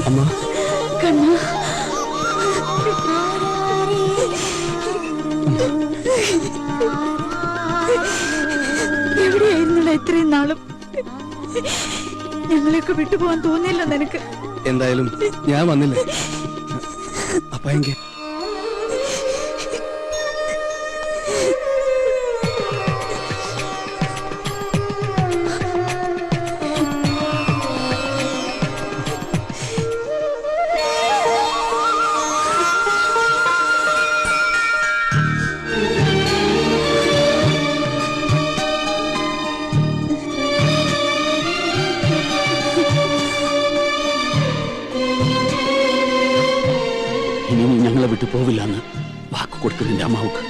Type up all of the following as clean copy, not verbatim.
അമ്മ കണ്ണ എവിടെയായിരുന്നില്ല ഇത്രയും നാളും? ഞങ്ങളെയൊക്കെ വിട്ടുപോകാൻ തോന്നിയില്ല നിനക്ക്? എന്തായാലും ഞാൻ വന്നില്ലേ അപ്പ എങ്കിൽ ഇനി നീ ഞങ്ങളെ വിട്ടു പോവില്ലെന്ന് വാക്ക് കൊടുക്കുന്നുണ്ട് അമ്മാവുക്ക്.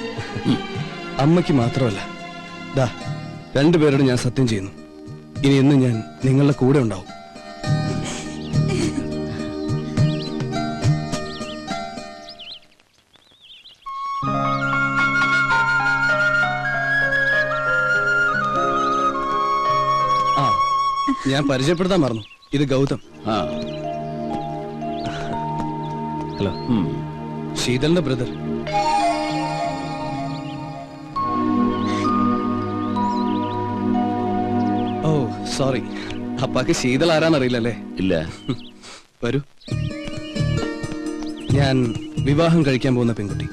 അമ്മയ്ക്ക് മാത്രമല്ല, ദാ രണ്ടുപേരോട് ഞാൻ സത്യം ചെയ്യുന്നു, ഇനി എന്ന് ഞാൻ നിങ്ങളുടെ കൂടെ ഉണ്ടാവും. ആ, ഞാൻ പരിചയപ്പെടുത്താൻ മറന്നു. ഇത് ഗൗതം. ഹലോ, ശീതലിന്റെ ബ്രദർ. ഓ സോറി, അപ്പാക്ക് ശീതൾ ആരാന്നറിയില്ലല്ലേ? ഇല്ല. വരൂ. ഞാൻ വിവാഹം കഴിക്കാൻ പോകുന്ന പെൺകുട്ടി.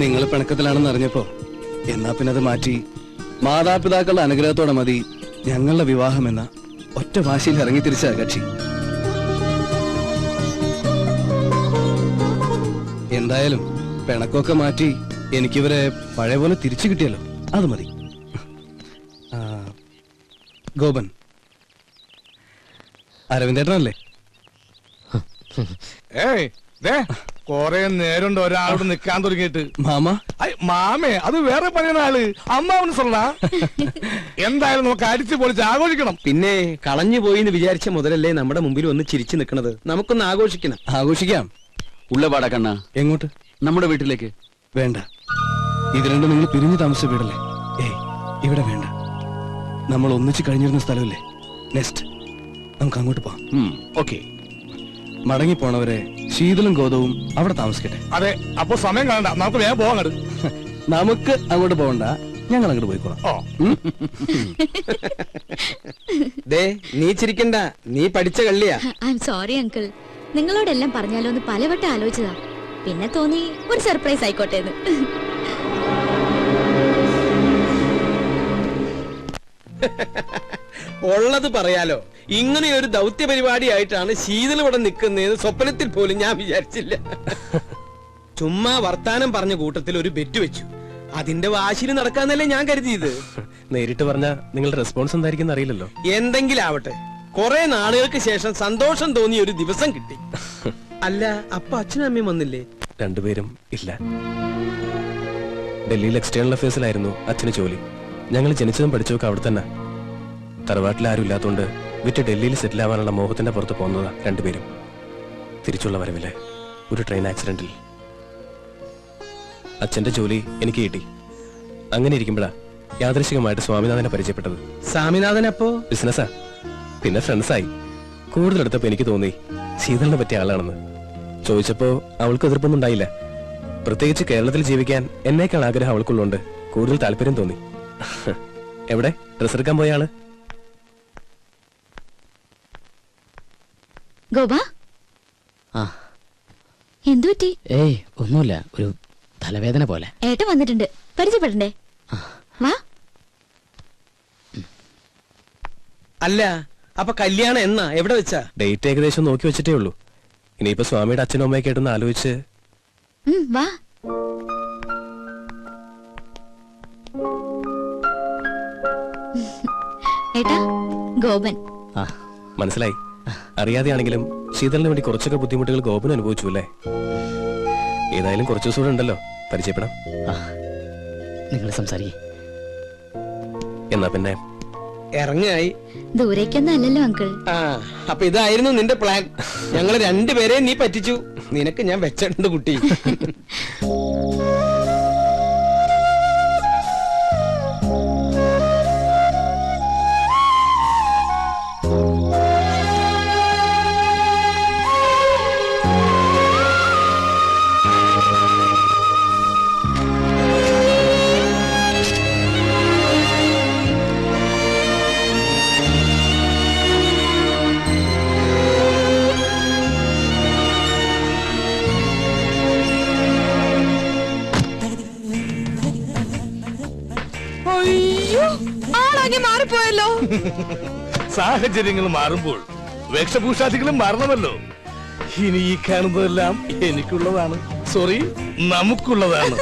നിങ്ങൾ പിണക്കത്തിലാണെന്ന് അറിഞ്ഞപ്പോ എന്നാ പിന്നെ അത് മാറ്റി മാതാപിതാക്കളുടെ അനുഗ്രഹത്തോടെ മതി ഞങ്ങളുടെ വിവാഹം എന്ന ഒറ്റ വാശിയിൽ ഇറങ്ങി തിരിച്ച കക്ഷി. എന്തായാലും പിണക്കൊക്കെ മാറ്റി എനിക്കിവരെ പഴയ പോലെ തിരിച്ചു കിട്ടിയല്ലോ, അത് മതി. ഗോപൻ, അരവിന്ദേട്ടനല്ലേ? കൊറേ നേരമുണ്ട് ഒരാളോട് നിക്കാൻ തുടങ്ങിയിട്ട്. മാമ? മാമേ, അത് വേറെ പണിയുന്ന ആള്. അമ്മാവന് சொல்றா. എന്തായാലും നമുക്ക് അടിച്ചു പൊളിച്ച് ആഘോഷിക്കണം. പിന്നെ കളഞ്ഞു പോയി എന്ന് വിചാരിച്ച മുതലല്ലേ നമ്മുടെ മുമ്പിൽ ഒന്ന് ചിരിച്ചു നിൽക്കുന്നത്. നമുക്കൊന്ന് ആഘോഷിക്കണം. ആഘോഷിക്കാം. ഉള്ളപാടാ കണ്ണ. എങ്ങോട്ട്? നമ്മുടെ വീട്ടിലേക്ക്. വേണ്ട, ഇത് രണ്ടും നിങ്ങൾ പിരിഞ്ഞു താമസിച്ച വീടല്ലേ? ഏയ്, ഇവിടെ വേണ്ട. നമ്മൾ ഒന്നിച്ച് കഴിഞ്ഞിരുന്ന സ്ഥലമല്ലേ? നെക്സ്റ്റ് നമുക്ക് അങ്ങോട്ട് പോവാം. ഓക്കെ. മടങ്ങിപ്പോണവരെ ശീതളും ഗോതവും അവിടെ താമസിക്കട്ടെ. അതെ, അപ്പൊ സമയം കാണണ്ട, നമുക്ക് വേഗം പോവാൻ. നമുക്ക് അങ്ങോട്ട് പോകണ്ട, ഞങ്ങൾ അങ്ങോട്ട് പോയിക്കോളാം. നീ ചിരിക്കണ്ട, നീ പഠിച്ച കള്ളിയാ. ഐ എം സോറി അങ്കിൾ, നിങ്ങളോടെല്ലാം പറഞ്ഞാലോ എന്ന് പലവട്ടം ആലോചിച്ചതാ. പിന്നെ തോന്നി ഒരു സർപ്രൈസ് ആയിക്കോട്ടെ എന്ന്. ഉള്ളത് പറയാലോ, ഇങ്ങനെ ഒരു ദൗത്യ പരിപാടിയായിട്ടാണ് ശീതൾ ഇവിടെ നിൽക്കുന്നതെന്ന് സ്വപ്നത്തിൽ പോലും ഞാൻ വിചാരിച്ചില്ല. ചുമ്മാ വർത്താനം പറഞ്ഞ കൂട്ടത്തിൽ ഒരു ബെറ്റ് വെച്ചു. അതിന്റെ വാശിയിൽ നടക്കാന്നല്ലേ ഞാൻ കരുതിയത്. നേരിട്ട് പറഞ്ഞ നിങ്ങളുടെ റെസ്പോൺസ് എന്തായിരിക്കും അറിയില്ലല്ലോ. എന്തെങ്കിലും ആവട്ടെ, കുറെ നാളുകൾക്ക് ശേഷം സന്തോഷം തോന്നിയ ഒരു ദിവസം കിട്ടി. അല്ല, അപ്പൊ അച്ഛനും അമ്മയും വന്നില്ലേ? രണ്ടുപേരും ഇല്ല. ഡൽഹിയിൽ എക്സ്റ്റേണൽ അഫയേഴ്സിലായിരുന്നു അച്ഛന് ജോലി. ഞങ്ങൾ ജനിച്ചതും പഠിച്ചതൊക്കെ അവിടെ തന്നെ. തറവാട്ടിൽ ആരും ഇല്ലാത്തതുകൊണ്ട് വിറ്റ് ഡൽഹിയിൽ സെറ്റിൽ ആവാനുള്ള മോഹത്തിന്റെ പുറത്ത് പോകുന്നതാ രണ്ടുപേരും. തിരിച്ചുള്ള വരവില് ഒരു ട്രെയിൻ ആക്സിഡന്റിൽ അച്ഛന്റെ ജോലി എനിക്ക് കിട്ടി. അങ്ങനെ ഇരിക്കുമ്പോഴാ യാദൃശികമായിട്ട് സ്വാമിനാഥനെ പരിചയപ്പെട്ടത്. സ്വാമിനാഥൻ അപ്പോ ബിസിനസ്സാ, പിന്നെ ഫ്രണ്ട്സായി. കൂടുതലെടുത്തപ്പോ എനിക്ക് തോന്നി ശീതളിനെ പറ്റിയ ആളാണെന്ന്. ചോദിച്ചപ്പോ അവൾക്ക് എതിർപ്പൊന്നും ഉണ്ടായില്ല. പ്രത്യേകിച്ച് കേരളത്തിൽ ജീവിക്കാൻ എന്നേക്കാൾ ആഗ്രഹം അവൾക്കുള്ളതുകൊണ്ട് കൂടുതൽ താല്പര്യം തോന്നി. എവിടെ ഡ്രസ് എടുക്കാൻ പോയ ആള്? ഗോപാ, എന്തു പറ്റി? ഏയ് ഒന്നുമില്ല, ഒരു തലവേദന പോലെ. ഏട്ടൻ വന്നിട്ടുണ്ട്, പരിചയപ്പെടണ്ടേ? വാ. അല്ല, അപ്പൊ കല്യാണം എന്നാ, എവിടെ വെച്ചാ? ഡേറ്റ് ഏകദേശം നോക്കി വെച്ചിട്ടേ ഉള്ളൂ. ഇനിയിപ്പോ സ്വാമിയുടെ അച്ഛനും അമ്മയൊക്കെ ആയിട്ടൊന്ന് ആലോചിച്ച്. വാ. ഏട്ടാ, ഗോപൻ. മനസ്സിലായി. അറിയാതെയാണെങ്കിലും ശീതളിന് വേണ്ടി കുറച്ചൊക്കെ ബുദ്ധിമുട്ടുകൾ ഗോപൻ അനുഭവിച്ചു അല്ലേ? ഏതായാലും കുറച്ചു ദിവസം കൂടെ ഉണ്ടല്ലോ പരിചയപ്പെടാം. നിങ്ങൾ സംസാരിക്കേ. എന്നാ പിന്നെ ഇറങ്ങായി. ദൂരേക്കൊന്നും അല്ലല്ലോ അങ്കിൾ. ആ അപ്പൊ ഇതായിരുന്നു നിന്റെ പ്ലാൻ. ഞങ്ങള് രണ്ടുപേരെ നീ പറ്റിച്ചു. നിനക്ക് ഞാൻ വെച്ചിട്ടുണ്ട് കുട്ടി. മാറിപ്പോയല്ലോ. സാഹചര്യങ്ങൾ മാറുമ്പോൾ വേഷഭൂഷാദികളും മാറണമല്ലോ. ഇനി ഈ കാണുന്നതെല്ലാം എനിക്കുള്ളതാണ്, സോറി നമുക്കുള്ളതാണ്.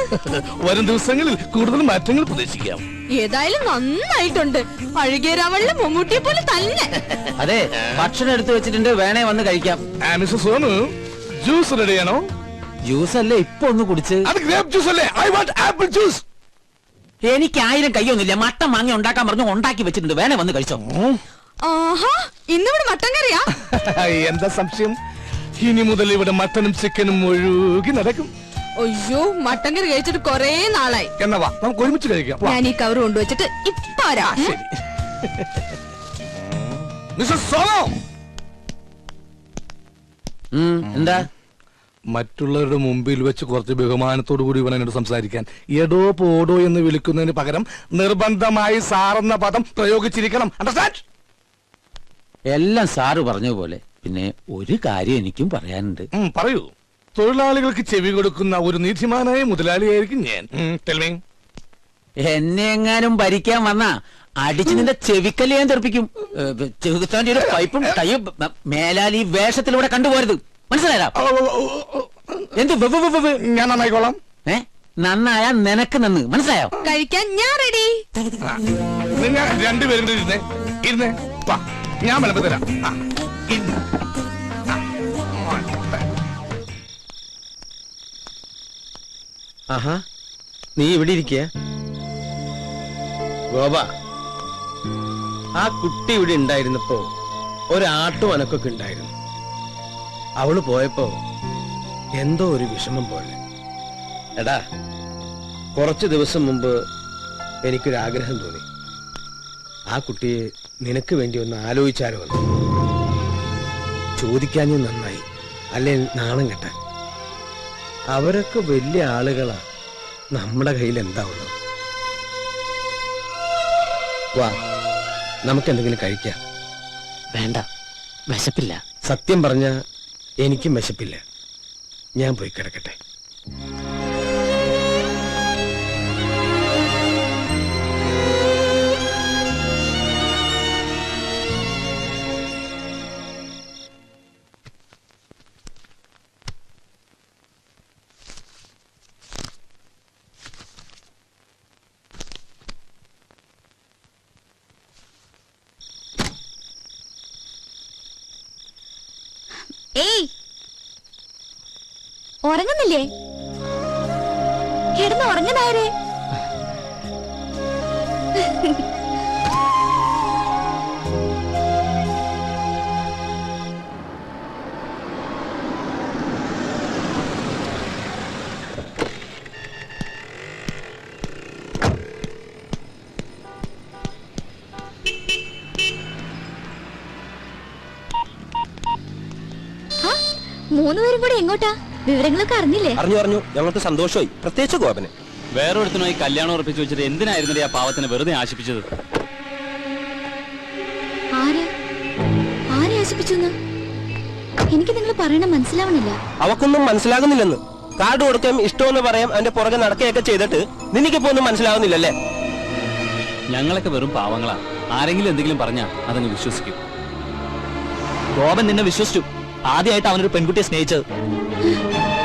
വരും ദിവസങ്ങളിൽ കൂടുതൽ മാറ്റങ്ങൾ പ്രതീക്ഷിക്കാം. ഏതായാലും നന്നായിട്ടുണ്ട്. അഴുകിയ രാവളിലെ മമ്മൂട്ടിയെ പോലെ തന്നെ. അതെ, ഭക്ഷണം എടുത്തു വെച്ചിട്ടുണ്ട്, വേണേ വന്ന് കഴിക്കാം. മിസ്റ്റർ സോനു, ജ്യൂസ് റെഡിയാണോ? ജ്യൂസ് അല്ലേ ഇപ്പൊ ഒന്ന് കുടിച്ച്. അത് ഗ്രേപ്പ് ജ്യൂസ് അല്ലേ? I want apple juice. എനിക്ക് 1000 കയ്യൊന്നുമില്ല. മട്ടൻ വാങ്ങി ഉണ്ടാക്കാൻ പറഞ്ഞു, ഉണ്ടാക്കി വെച്ചിട്ടുണ്ട്, വേണേ വന്ന് കഴിച്ചോ. ആഹാ, ഇന്നിവിടെ മട്ടൻ കറിയാ? എന്താ സംശയം? ഇനി മുതൽ ഇവിടെ മട്ടനും ചിക്കനും ഒഴുകി നടക്കും. അയ്യോ, മട്ടൻ കറി കഴിച്ചിട്ട് കൊറേ നാളായി. എന്നാ വാ, നമുക്ക് ഒരുമിച്ച് കഴിക്കാം. വാ. ഞാൻ ഈ കവർ കൊണ്ടുവച്ചിട്ട് ഇപ്പൊ വരാം. ശരി. മിസ്റ്റർ സോനു, എന്താ? മറ്റുള്ളവരുടെ മുമ്പിൽ വെച്ച് കുറച്ച് ബഹുമാനത്തോടു കൂടി വേണം എന്നോട് സംസാരിക്കാൻ. എടോ പോടോ എന്ന് വിളിക്കുന്നതിന് പകരം നിർബന്ധമായി സാറെന്ന പദം പ്രയോഗിച്ചിരിക്കണം. അണ്ടർസ്റ്റാൻഡ്? എല്ലാം സാറ് പറഞ്ഞ പോലെ. പിന്നെ ഒരു കാര്യം എനിക്കും പറയാനുണ്ട്. പറയൂ. തൊഴിലാളികൾക്ക് ചെവി കൊടുക്കുന്ന ഒരു നീതിമാനായ മുതലാളിയായിരിക്കും ഞാൻ. Tell me. എന്നെ എങ്ങാനും ഭരിക്കാൻ വന്നാ അടിച്ച് നിന്റെ ചെവിക്കല്ല് ഞാൻ തെറിപ്പിക്കും. ചെറുത്താന്റെ ഒരു പൈപ്പും കയ്യും മേലാൽ ഈ വേഷത്തിലൂടെ കണ്ടുപോരുത്. മനസ്സിലായോ? എന്ത് ഞാൻ നന്നായിക്കോളാം. നന്നായ നിനക്ക് നന്ന്. മനസ്സിലായോ? കഴിക്കാൻ ഞാൻ റെഡി. നിങ്ങൾ രണ്ടുപേരും കൂടി ഇരുന്നേ. ഇരുന്നേ. വാ, ഞാൻ വിളമ്പ് തരാം. ഇരുന്ന്. ആഹാ, നീ ഇവിടെ ഇരിക്കുക. ഗോപ, ആ കുട്ടി ഇവിടെ ഉണ്ടായിരുന്നപ്പോ ഒരാട്ടും അനക്കൊക്കെ ഉണ്ടായിരുന്നു. അവള് പോയപ്പോ എന്തോ ഒരു വിഷമം പോലെ. എടാ, കുറച്ചു ദിവസം മുമ്പ് എനിക്കൊരാഗ്രഹം തോന്നി. ആ കുട്ടിയെ നിനക്ക് വേണ്ടി ഒന്ന് ആലോചിച്ചാലോ എന്ന്. ചോദിക്കാഞ്ഞു നന്നായി, അല്ലേ നാണം കെട്ടാൻ. അവരൊക്കെ വലിയ ആളുകളാ. നമ്മുടെ കയ്യിൽ എന്താ ഉള്ളത്? വാ, നമുക്കെന്തെങ്കിലും കഴിക്കാം. വേണ്ട, വിശപ്പില്ല. സത്യം പറഞ്ഞ എനിക്കും വിശപ്പില്ല. ഞാൻ പോയി കിടക്കട്ടെ. ഏയ്, ഉറങ്ങുന്നില്ലേ? കിടന്ന് ഉറങ്ങുന്നായരെ. മൂന്നുപേരും കൂടെ എങ്ങോട്ടാ? വിവരങ്ങളൊക്കെ അറിഞ്ഞില്ലേ? അറിഞ്ഞു. ഞങ്ങൾക്ക് സന്തോഷമായി, പ്രത്യേകിച്ച് ഗോപന്. വേറൊരുത്തനുമായി കല്യാണം ഉറപ്പിച്ചു വെച്ചിട്ട് എന്തിനായിരുന്നു ആ പാവത്തിനെ വെറുതെ ആശിപ്പിച്ചത്? ആരെ ആശിപ്പിച്ചു? എനിക്ക് നിങ്ങൾ പറയണ മനസ്സിലാവണില്ല. അവക്കൊന്നും മനസ്സിലാകുന്നില്ലെന്ന്. കാർഡ് കൊടുക്കാൻ ഇഷ്ടമെന്ന് പറയാം, അതിന്റെ പുറകെ നടക്കുകയൊക്കെ ചെയ്തിട്ട് നിനക്കിപ്പോ ഒന്നും മനസ്സിലാവുന്നില്ലല്ലേ? ഞങ്ങളൊക്കെ വെറും പാവങ്ങളാ. ആരെങ്കിലും എന്തെങ്കിലും പറഞ്ഞാ അതങ്ങ് വിശ്വസിക്കും. ഗോപൻ നിന്നെ വിശ്വസിച്ചു. ആദ്യമായിട്ട് അവനൊരു പെൺകുട്ടിയെ സ്നേഹിച്ചത്.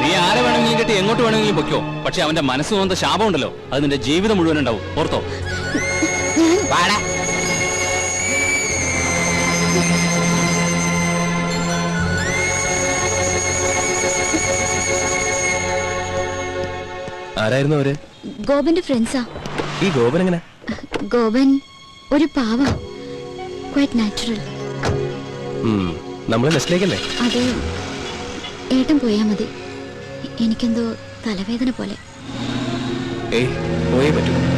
നീ ആരെ വേണമെങ്കിലും കിട്ടി എങ്ങോട്ട് വേണമെങ്കിലും പൊയ്ക്കോ. പക്ഷെ അവന്റെ മനസ്സ് തോന്നുന്ന ശാപം ഉണ്ടല്ലോ, അത് നിന്റെ ജീവിതം മുഴുവൻ ഉണ്ടാവും. ഓർത്തോ? ആരായിരുന്നു അവര്? ഗോപന്റെ ഫ്രണ്ട്സാ. ഈ ഗോപൻ എങ്ങനെ? ഗോപൻ ഒരു പാവ, ക്വൈറ്റ് നാച്ചുറൽ. നമ്മള് നെസ്റ്റിലേക്കല്ലേ? അത് ഏട്ടൻ പോയാ മതി. എനിക്കെന്തോ തലവേദന പോലെ. ഏയ് പോയേ പറ്റൂ.